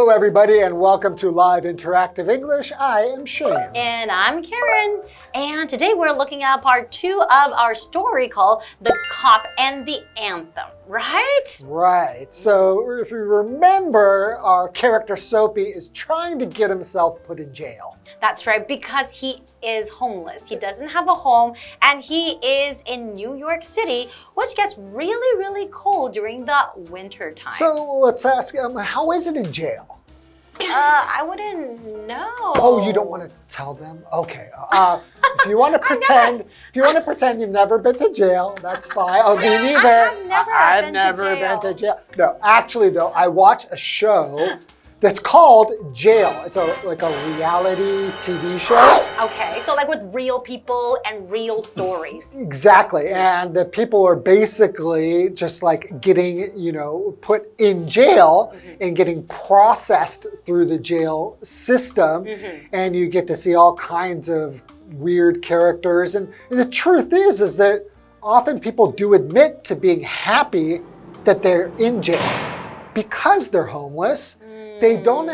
Hello, everybody, and welcome to Live Interactive English. I am Shane. And I'm Karen. And today we're looking at part 2 of our story called The Cop and the Anthem, right? Right. So if you remember, our character Soapy is trying to get himself put in jail. That's right, because he is homeless. He doesn't have a home, and he is in New York City, which gets really, really cold during the winter time. So let's ask him, how is it in jail? I wouldn't know. Oh, you don't want to tell them? Okay. If you want to pretend, you've never been to jail, that's fine. Oh, me neither. I've never been to jail. No, actually though, I watch a show that's called Jail. It's like a reality TV show. Okay, so like with real people and real stories. Exactly, and the people are basically just like getting, put in jail and getting processed through the jail system, and you get to see all kinds of weird characters. And the truth is that often people do admit to being happy that they're in jail because they're homeless. They don't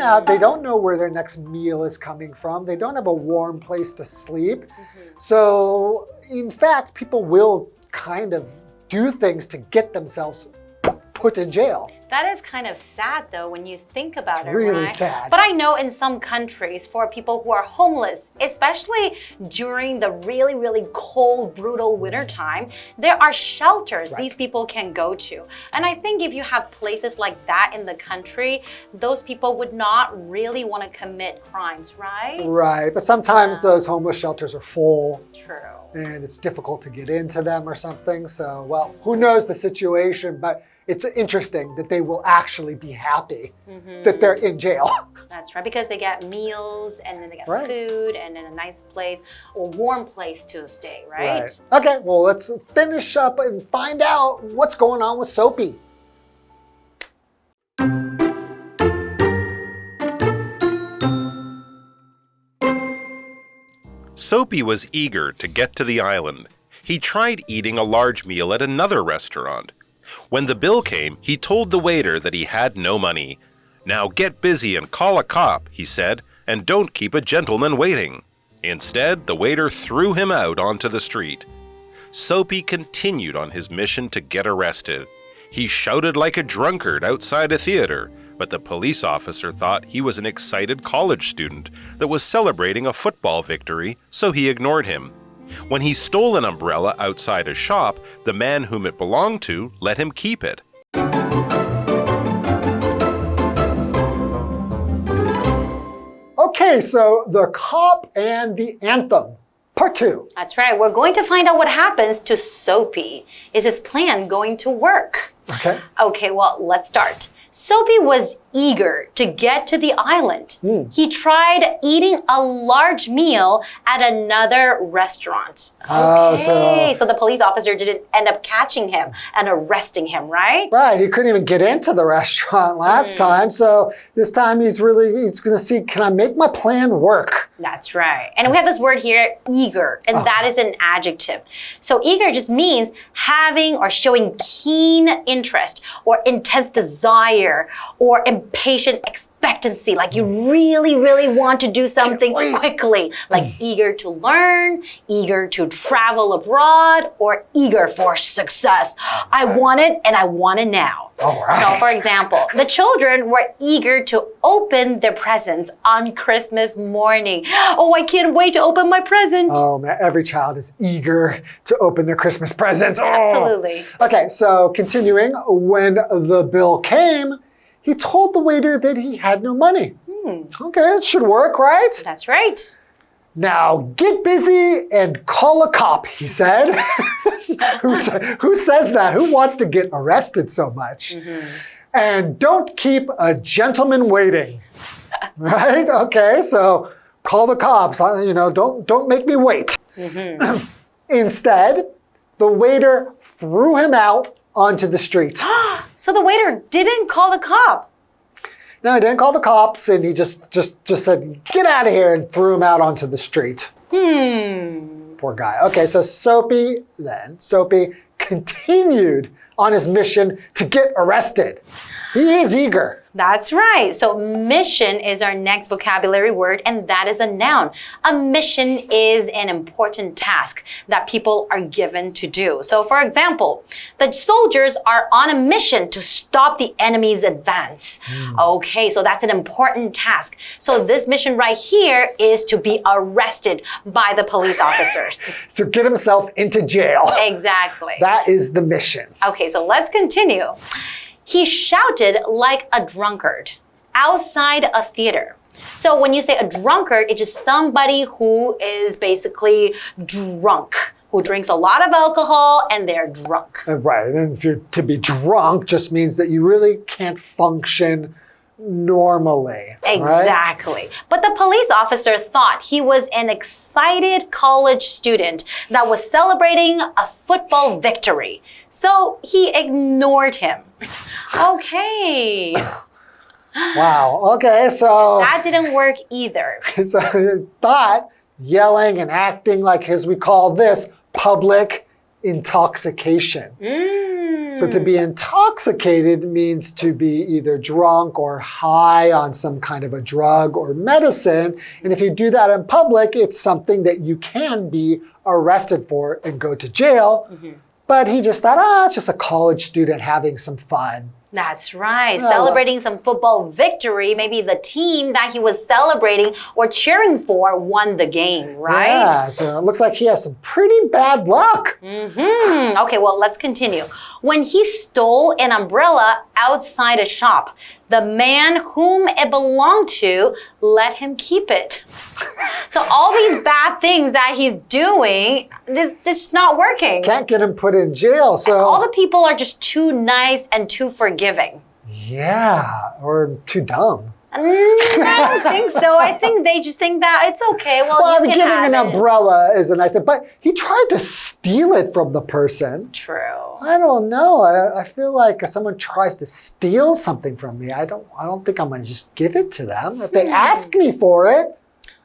know where their next meal is coming from. They don't have a warm place to sleep. So, in fact, people will kind of do things to get themselves put in jail. That is kind of sad though when you think about it, really right? sad. But I know in some countries for people who are homeless, especially during the really, really cold, brutal winter time, there are shelters these people can go to. And I think if you have places like that in the country, those people would not really want to commit crimes, right? Right, but sometimes those homeless shelters are full. True. And it's difficult to get into them or something. So, well, who knows the situation, but it's interesting that they will actually be happy that they're in jail. That's right, because they get meals and then they get food and then a nice place or warm place to stay, right? Okay, well, let's finish up and find out what's going on with Soapy. Soapy was eager to get to the island. He tried eating a large meal at another restaurant. When the bill came, he told the waiter that he had no money. "Now get busy and call a cop," he said, "and don't keep a gentleman waiting." Instead, the waiter threw him out onto the street. Soapy continued on his mission to get arrested. He shouted like a drunkard outside a theater, but the police officer thought he was an excited college student that was celebrating a football victory, so he ignored him. When he stole an umbrella outside a shop, the man whom it belonged to let him keep it. Okay, so the cop and the anthem, part 2. That's right. We're going to find out what happens to Soapy. Is his plan going to work? Okay, well, let's start. Soapy was eager to get to the island. He tried eating a large meal at another restaurant. Okay, so the police officer didn't end up catching him and arresting him, right? Right, he couldn't even get into the restaurant last time, so this time he's going to see, can I make my plan work? That's right. And we have this word here, eager, and that is an adjective. So eager just means having or showing keen interest or intense desire or impatient expectancy, like you really, really want to do something quickly, like eager to learn, eager to travel abroad, or eager for success. I want it and I want it now. All right. So for example, the children were eager to open their presents on Christmas morning. Oh, I can't wait to open my present. Oh man, every child is eager to open their Christmas presents. Absolutely. Okay, so continuing, when the bill came, he told the waiter that he had no money. Okay, it should work, right? That's right. Now get busy and call a cop, he said. Who says that? Who wants to get arrested so much? And don't keep a gentleman waiting. Right? Okay, so call the cops. Don't make me wait. Instead, the waiter threw him out onto the street. So the waiter didn't call the cop. No, he didn't call the cops, and he just said, "Get out of here," and threw him out onto the street. Poor guy. Okay, so Soapy continued on his mission to get arrested. He is eager. That's right. So mission is our next vocabulary word, and that is a noun. A mission is an important task that people are given to do. So for example, the soldiers are on a mission to stop the enemy's advance. Okay, so that's an important task. So this mission right here is to be arrested by the police officers. So get himself into jail. Exactly. That is the mission. Okay, so let's continue. He shouted like a drunkard outside a theater. So when you say a drunkard, it's just somebody who is basically drunk, who drinks a lot of alcohol and they're drunk. Right, and if you're to be drunk just means that you really can't function normally. Exactly. Right? But the police officer thought he was an excited college student that was celebrating a football victory. So he ignored him. Okay. Wow, okay, so... That didn't work either. So I thought yelling and acting like, as we call this, public intoxication. So to be intoxicated means to be either drunk or high on some kind of a drug or medicine. And if you do that in public, it's something that you can be arrested for and go to jail. But he just thought, it's just a college student having some fun. That's right. Celebrating some football victory. Maybe the team that he was celebrating or cheering for won the game, right? Yeah, so it looks like he has some pretty bad luck. Okay, well, let's continue. When he stole an umbrella outside a shop, the man whom it belonged to let him keep it. So all these bad things that he's doing, this is not working. Can't get him put in jail. So all the people are just too nice and too forgiving. Yeah, or too dumb. I don't think so. I think they just think that it's okay. Well, you can giving have an it. umbrella is a nice thing, but he tried to steal it from the person. True. I don't know. I feel like if someone tries to steal something from me, I don't think I'm going to just give it to them. If they ask me for it,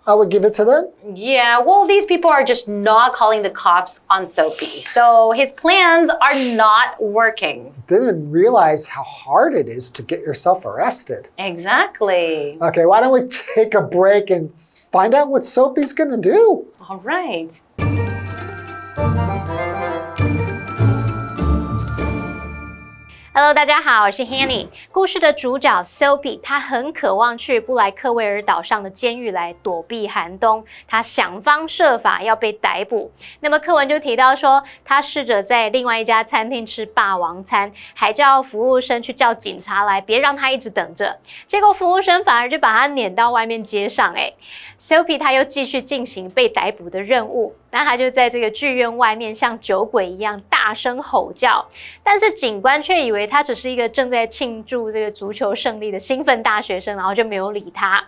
I would give it to them. Yeah, well, these people are just not calling the cops on Soapy. So his plans are not working. They didn't realize how hard it is to get yourself arrested. Exactly. Okay, why don't we take a break and find out what Soapy's going to do? All right. Hello， 大家好，我是 Hanny。故事的主角 Soapy， 他很渴望去布莱克维尔岛上的监狱来躲避寒冬，他想方设法要被逮捕。那么课文就提到说，他试着在另外一家餐厅吃霸王餐，还叫服务生去叫警察来，别让他一直等着。结果服务生反而就把他撵到外面街上。Soapy 他又继续进行被逮捕的任务。那他就在这个剧院外面像酒鬼一样大声吼叫，但是警官却以为他只是一个正在庆祝这个足球胜利的兴奋大学生，然后就没有理他。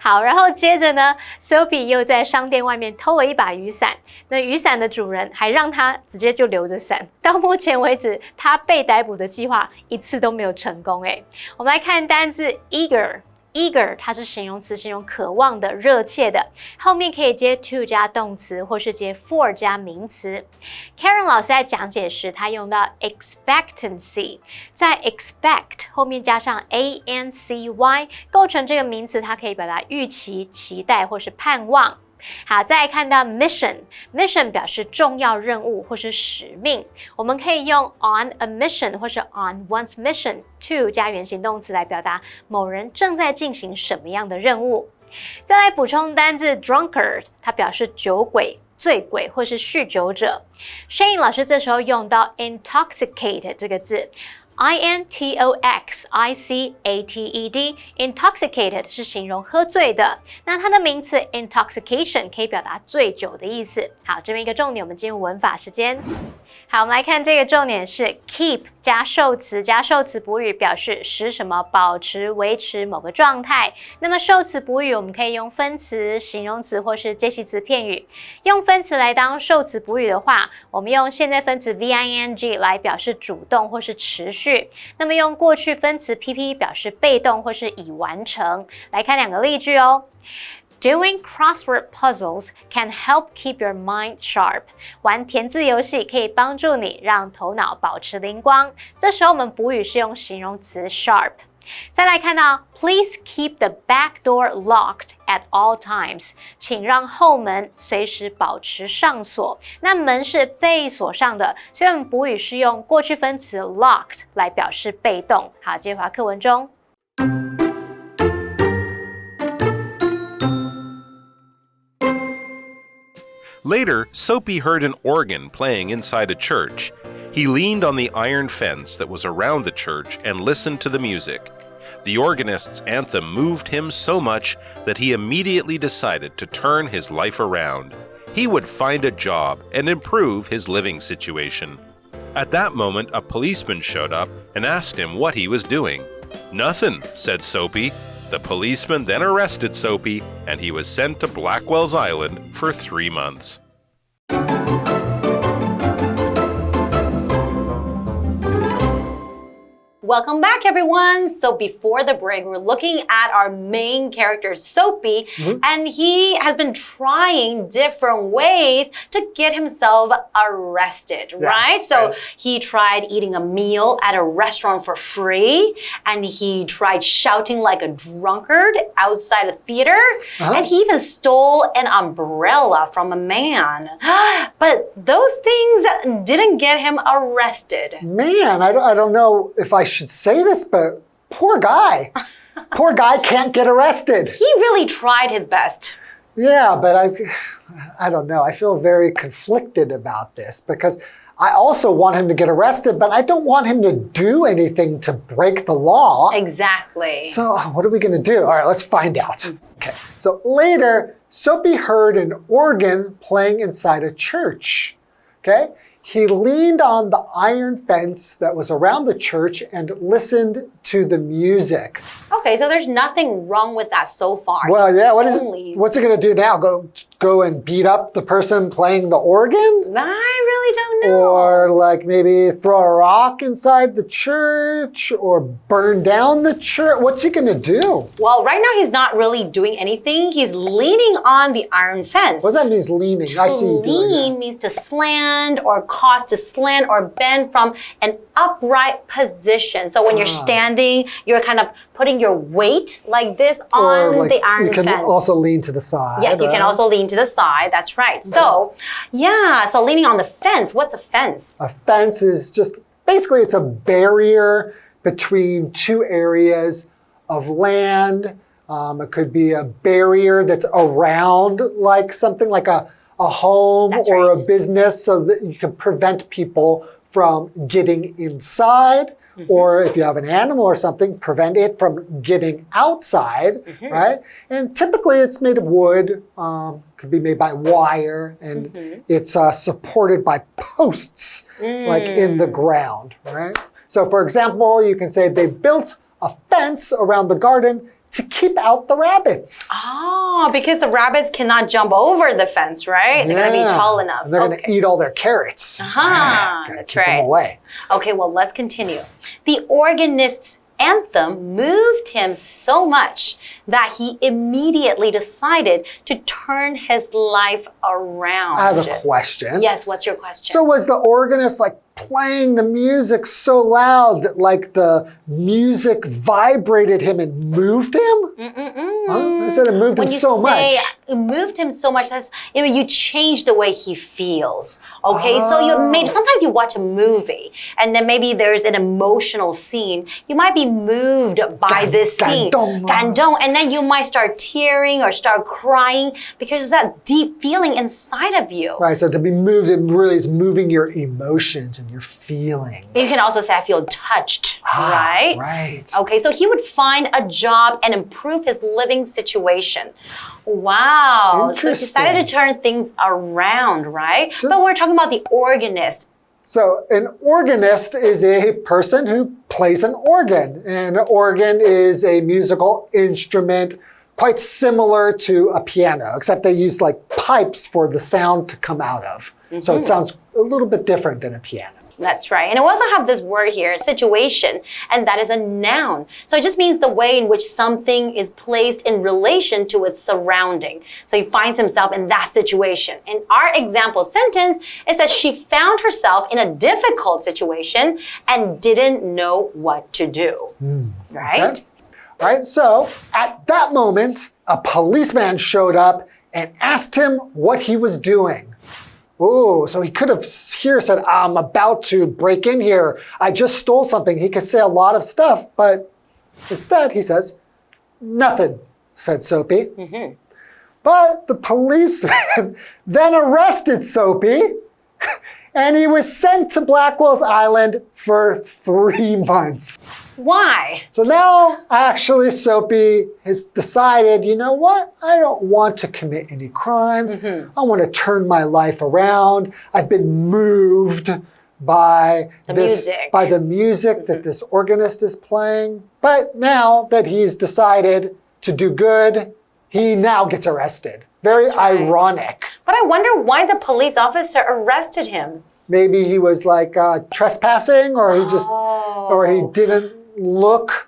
好，然后接着呢 Soapy 又在商店外面偷了一把雨伞，那雨伞的主人还让他直接就留着伞。到目前为止，他被逮捕的计划一次都没有成功。我们来看单字 eager。Eager 它是形容词，形容渴望的、热切的，后面可以接 to 加动词，或是接 for 加名词。Karen 老师在讲解时，他用到 expectancy， 在 expect 后面加上 ancy， 构成这个名词，它可以表达预期、期待或是盼望。好，再来看到 mission 表示重要任务或是使命，我们可以用 on a mission 或是 on one's mission to 加原形动词来表达某人正在进行什么样的任务。再来补充单字 drunkard， 它表示酒鬼、醉鬼或是酗酒者。Shane 老师这时候用到 intoxicate 这个字。intoxicate intoxicated 是形容喝醉的，那它的名词 intoxication 可以表达醉酒的意思。好，这边一个重点，我们进入文法时间。好，我们来看这个重点是 keep 加受词加受词补语，表示使什么保持、维持某个状态。那么受词补语我们可以用分词、形容词或是介系词片语。用分词来当受词补语的话，我们用现在分词 VING 来表示主动或是持续。那么用过去分词 PP 表示被动或是已完成。来看两个例句哦。Doing crossword puzzles can help keep your mind sharp. 玩填字游戏可以帮助你让头脑保持灵光。这时候我们补语是用形容词 sharp。再来看到 Please keep the back door locked at all times. 请让后门随时保持上锁。那门是被锁上的，所以我们补语是用过去分词 locked 来表示被动。好，接着回到课文中。Later, Soapy heard an organ playing inside a church. He leaned on the iron fence that was around the church and listened to the music. The organist's anthem moved him so much that he immediately decided to turn his life around. He would find a job and improve his living situation. At that moment, a policeman showed up and asked him what he was doing. "Nothing," said Soapy. The policeman then arrested Soapy, and he was sent to Blackwell's Island for 3 months. Welcome back, everyone. So before the break, we're looking at our main character, Soapy, and he has been trying different ways to get himself arrested, right? So he tried eating a meal at a restaurant for free, and he tried shouting like a drunkard outside a theater, and he even stole an umbrella from a man. But those things didn't get him arrested. Man, I don't know if I should say this, but poor guy. Poor guy can't get arrested. He really tried his best. Yeah, but I don't know. I feel very conflicted about this because I also want him to get arrested, but I don't want him to do anything to break the law. Exactly. So what are we going to do? All right, let's find out. Okay, so later, Soapy heard an organ playing inside a church. Okay? He leaned on the iron fence that was around the church and listened to the music. Okay, so there's nothing wrong with that so far. Well, yeah, what's he going to do now? Go and beat up the person playing the organ? I really don't know. Or like maybe throw a rock inside the church or burn down the church? What's he going to do? Well, right now he's not really doing anything. He's leaning on the iron fence. What does that mean, leaning? I see you doing lean means to slant or cause to slant or bend from an upright position. So when you're standing, you're kind of putting your weight like this on the iron fence. You can also lean to the side. Yes, you can also lean to the side. That's right. So, yeah, so leaning on the fence. What's a fence? A fence is just, basically it's a barrier between two areas of land. It could be a barrier that's around like something like a home or a business so that you can prevent people from getting inside. Or if you have an animal or something, prevent it from getting outside, right? And typically it's made of wood, could be made by wire, and it's supported by posts, like in the ground, right? So for example, you can say they built a fence around the garden to keep out the rabbits. Oh, because the rabbits cannot jump over the fence, right? They're going to be tall enough. And they're going to eat all their carrots. That's right. Them away. Okay, well, let's continue. The organist's anthem moved him so much that he immediately decided to turn his life around. I have a question. Yes, what's your question? So was the organist like playing the music so loud that like the music vibrated him and moved him? I said it moved him so much. It moved him so much. That's, you changed the way he feels. Okay, so sometimes you watch a movie and then maybe there's an emotional scene. You might be moved by this scene. 간동. And then you might start tearing or start crying because there's that deep feeling inside of you. Right, so to be moved, it really is moving your emotions and your feelings. You can also say, I feel touched, right? Right. Okay, so he would find a job and improve his living situation. Wow. So he decided to turn things around, right? But we're talking about the organist. So an organist is a person who plays an organ. And an organ is a musical instrument quite similar to a piano, except they use like pipes for the sound to come out of. So it sounds a little bit different than a piano. That's right. And we also have this word here, situation, and that is a noun. So it just means the way in which something is placed in relation to its surrounding. So he finds himself in that situation. In our example sentence, it says she found herself in a difficult situation and didn't know what to do. Right? Okay. All right, so at that moment, a policeman showed up and asked him what he was doing. Oh, so he could have here said, I'm about to break in here. I just stole something. He could say a lot of stuff, but instead he says, nothing, said Soapy. But the policeman then arrested Soapy, and he was sent to Blackwell's Island for 3 months. Why? So now, actually, Soapy has decided, you know what? I don't want to commit any crimes. I want to turn my life around. I've been moved by the music that this organist is playing. But now that he's decided to do good, he now gets arrested. Very ironic. But I wonder why the police officer arrested him. Maybe he was like trespassing, or or he didn't look.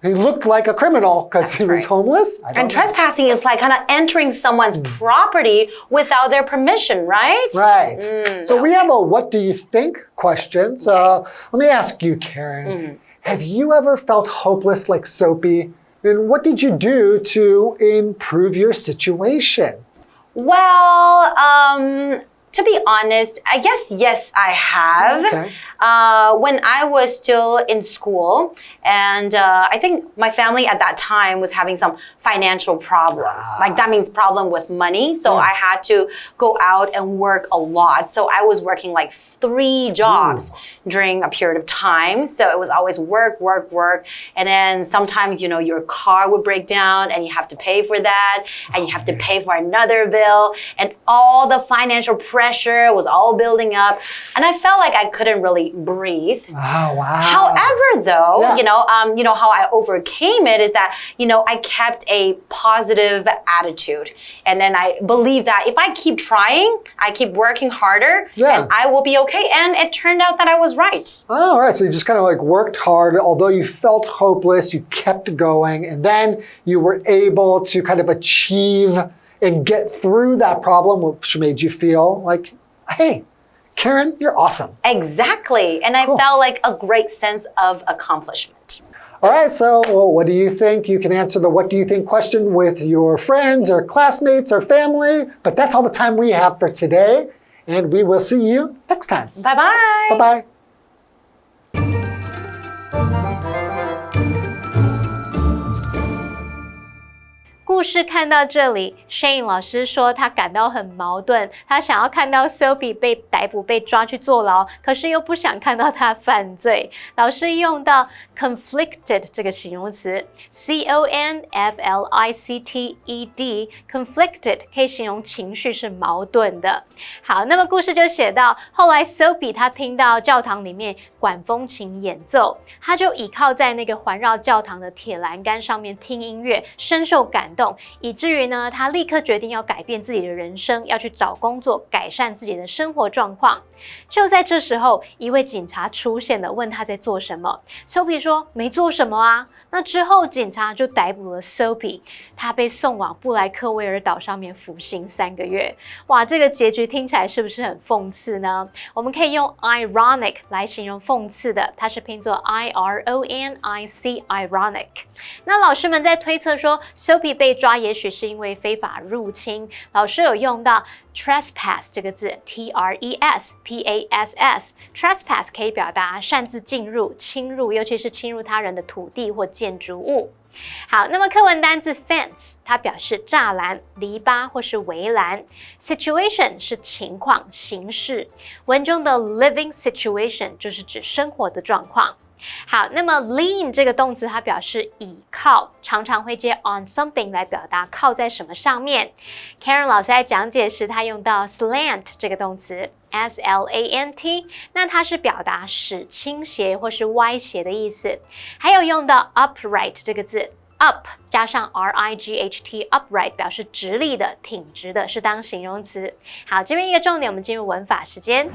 He looked like a criminal because he was homeless. And trespassing is like kind of entering someone's property without their permission, right? Right. So we have a what do you think question. So let me ask you, Karen. Have you ever felt hopeless like Soapy? And what did you do to improve your situation? Well, to be honest, I guess yes, I have. Okay. When I was still in school, and I think my family at that time was having some financial problem. Like that means problem with money. So I had to go out and work a lot. So I was working like 3 jobs during a period of time. So it was always work, work, work. And then sometimes, you know, your car would break down and you have to pay for that. And you have to pay for another bill. And all the financial pressure was all building up. And I felt like I couldn't really breathe. Oh, wow. However, though, you know how I overcame it is that, you know, I kept a positive attitude. And then I believe that if I keep trying, I keep working harder, and I will be okay. And it turned out that I was right. Oh, all right. So you just kind of like worked hard. Although you felt hopeless, you kept going. And then you were able to kind of achieve and get through that problem, which made you feel like, hey, Karen, you're awesome. Exactly. And I felt like a great sense of accomplishment. All right, so what do you think? You can answer the what do you think question with your friends or classmates or family. But that's all the time we have for today. And we will see you next time. Bye-bye. Bye-bye.故事看到这里 ，Shane 老师说他感到很矛盾，他想要看到 Soapy 被逮捕、被抓去坐牢，可是又不想看到他犯罪。老师用到 conflicted 这个形容词 ，conflicted，conflicted 可以形容情绪是矛盾的。好，那么故事就写到后来 Soapy 他听到教堂里面管风琴演奏，他就倚靠在那个环绕教堂的铁栏杆上面听音乐，深受感动。以至于呢，他立刻决定要改变自己的人生，要去找工作，改善自己的生活状况。就在这时候，一位警察出现了，问他在做什么。Soapy 说没做什么啊。那之后，警察就逮捕了 Soapy， 他被送往布莱克威尔岛上面服刑3个月。哇，这个结局听起来是不是很讽刺呢？我们可以用 ironic 来形容讽刺的，它是拼作 ironic。那老师们在推测说 ，Soapy 被抓也许是因为非法入侵。老师有用到 trespass 这个字 ，trespass，trespass 可以表达擅自进入、侵入，尤其是侵入他人的土地或建筑物。好，那么课文单字 fence 它表示栅栏、篱笆或是围栏。situation 是情况、形式。文中的 living situation 就是指生活的状况。好，那么 lean 这个动词它表示倚靠，常常会接 on something 来表达靠在什么上面。Karen 老师在讲解时，他用到 slant 这个动词 slant， 那它是表达使倾斜或是歪斜的意思。还有用到 upright 这个字 ，up 加上 right upright 表示直立的、挺直的，是当形容词。好，这边一个重点，我们进入文法时间。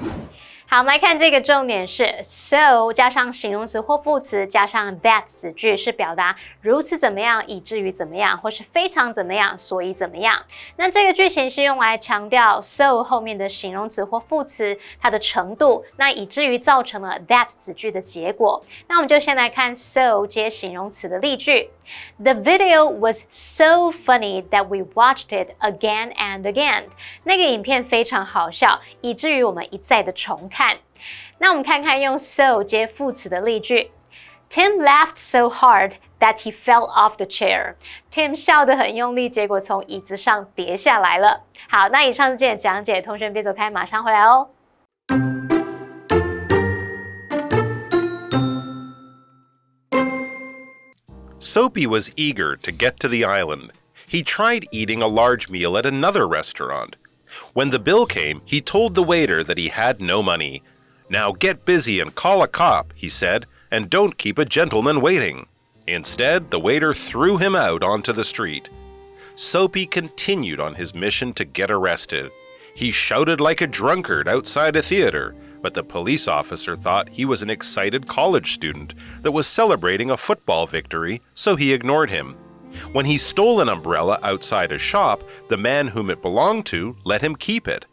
好，我们来看这个重点是 so 加上形容词或副词加上 that 子句，是表达如此怎么样，以至于怎么样，或是非常怎么样，所以怎么样。那这个句型是用来强调 so 后面的形容词或副词它的程度，那以至于造成了 that 子句的结果。那我们就先来看 so 接形容词的例句。The video was so funny that we watched it again and again. 那个影片非常好笑，以至于我们一再的重看。那我们看看用 so 接副词的例句。Tim laughed so hard that he fell off the chair. Tim 笑得很用力，结果从椅子上跌下来了。好，那以上是今天的讲解，同学们别走开，马上回来哦。Soapy was eager to get to the island. He tried eating a large meal at another restaurant. When the bill came, he told the waiter that he had no money. Now get busy and call a cop, he said, and don't keep a gentleman waiting. Instead, the waiter threw him out onto the street. Soapy continued on his mission to get arrested. He shouted like a drunkard outside a theater, but the police officer thought he was an excited college student that was celebrating a football victory, so he ignored him. When he stole an umbrella outside a shop, the man whom it belonged to let him keep it.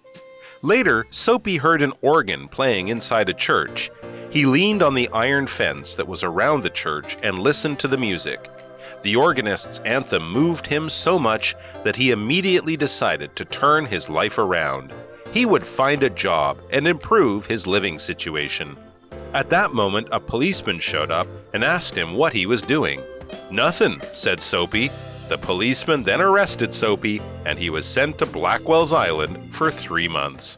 Later, Soapy heard an organ playing inside a church. He leaned on the iron fence that was around the church and listened to the music. The organist's anthem moved him so much that he immediately decided to turn his life around. He would find a job and improve his living situation. At that moment, a policeman showed up and asked him what he was doing. Nothing, said Soapy. The policeman then arrested Soapy, and he was sent to Blackwell's Island for 3 months.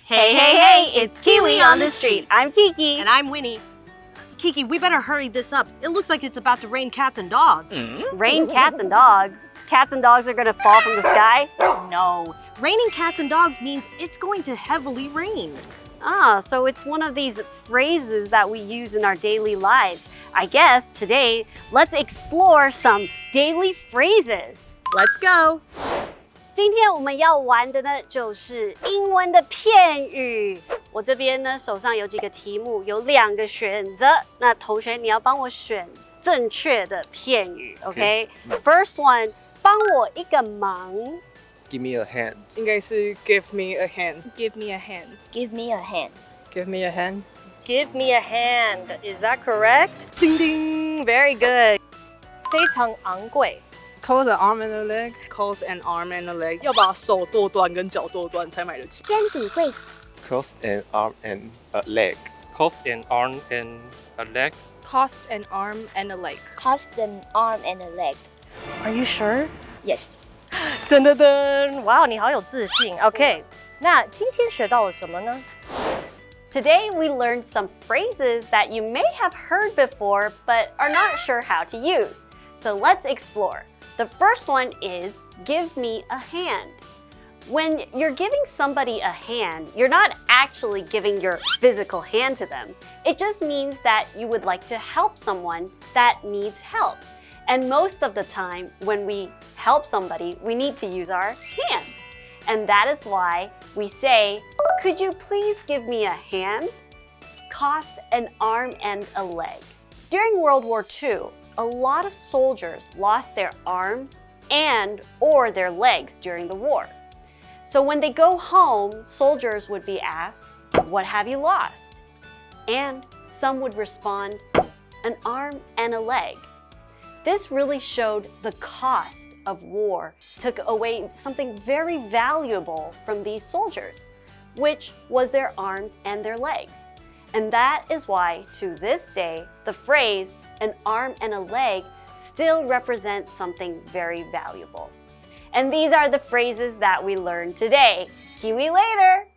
Hey, hey, hey, it's KiWi on the street. I'm Kiki. And I'm Winnie. Kiki, we better hurry this up. It looks like it's about to rain cats and dogs. Rain cats and dogs? Cats and dogs are gonna fall from the sky? No, raining cats and dogs means it's going to heavily rain. Ah, so it's one of these phrases that we use in our daily lives. I guess today, let's explore some daily phrases. Let's go. 今天我们要玩的呢，就是英文的片语。我这边呢，手上有几个题目，有2个选择。那同学，你要帮我选正确的片语 ，OK？ First one， 帮我一个忙。Give me a hand. 应该是 give me a hand. Give me a hand. Give me a hand. Give me a hand. Give me a hand. Is that correct? Ding ding, very good. 非常昂贵。Cost an arm and a leg. Cost an arm and a leg. 要把手剁断跟脚剁断才买得起。真比贵。Cost an arm and a leg. Cost an arm and a leg. Cost an arm and a leg. Cost an arm and a leg. Are you sure? Yes. 噔噔噔！哇，你好有自信。OK， 那今天学到了什么呢？ Today we learned some phrases that you may have heard before but are not sure how to use. So let's explore. The first one is give me a hand. When you're giving somebody a hand, you're not actually giving your physical hand to them. It just means that you would like to help someone that needs help. And most of the time, when we help somebody, we need to use our hands. And that is why we say, could you please give me a hand? Cost an arm and a leg. During World War II, a lot of soldiers lost their arms or their legs during the war. So when they go home, soldiers would be asked, what have you lost? And some would respond, an arm and a leg. This really showed the cost of war, took away something very valuable from these soldiers, which was their arms and their legs. And that is why, to this day, the phrase, an arm and a leg, still represents something very valuable. And these are the phrases that we learned today. KiWi later!